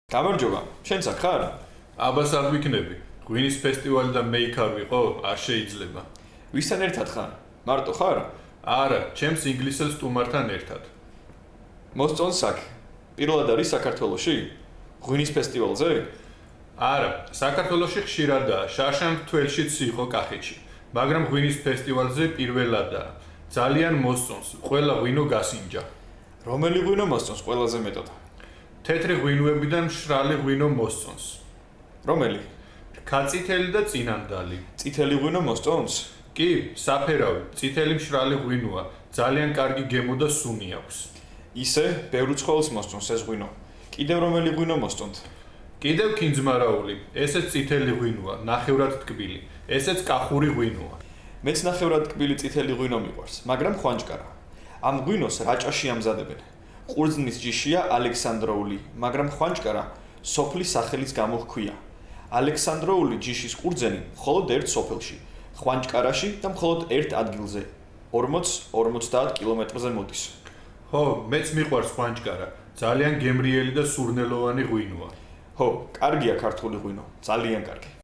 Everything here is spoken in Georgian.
გამარჯობა, შენ აქ ხარ? აბას არ ვიქნები. ღვინის ფესტივალი და მე იქ არ ვიყო, არ შეიძლება. ვისთან ერთად ხარ? მარტო ხარ? არა, ჩემს ინგლისელ სტუმართან ერთად. მოსწონს აქ. პირველად არის საქართველოში? ღვინის ფესტივალზე? არა, საქართველოში ხშირადაა, შარშან-თველშიც იყო კახეთში, მაგრამ ღვინის ფესტივალზე პირველადაა. ძალიან მოსწონს, ყველა ღვინო გასინჯა. რომელი ღვინო მოსწონს ყველაზე მეტად? თეთრი ღვინოებიდან მშრალი ღვინო მოსწონს. რომელი? ქაწითელი და წინანდალი. წითელი ღვინო მოსწონს? კი, საფერავი, წითელი მშრალი ღვინოა, ძალიან კარგი გემო და სუნი აქვს. ისე, ბევრი ცხოველს მოსწონს ეს ღვინო. კიდევ რომელი ღვინო მოსწონთ? კიდევ ქინძმარაული, ესეც წითელი ღვინოა, ნახევრად ტკბილი, ესეც კახური ღვინოა. მეც ნახევრად ტკბილი წითელი ღვინო მიყვარს, მაგრამ ხვანჭკარა. ამ ღვინოს რაჭაში ამზადებენ. ყურძნის ჯიშია ალექსანდროული, მაგრამ ხვანჭკარა სოფლის სახელის გამო ჰქვია. ალექსანდროული ჯიშის ყურძენი მხოლოდ ერთ სოფელში, ხვანჭკარაში და მხოლოდ ერთ ადგილზე, 40-50 კილომეტრზე მოდის. ხო, მეც მიყვარს ხვანჭკარა, ძალიან გემრიელი და სურნელოვანი ღვინოა. ხო, კარგია ქართული ღვინო, ძალიან კარგი.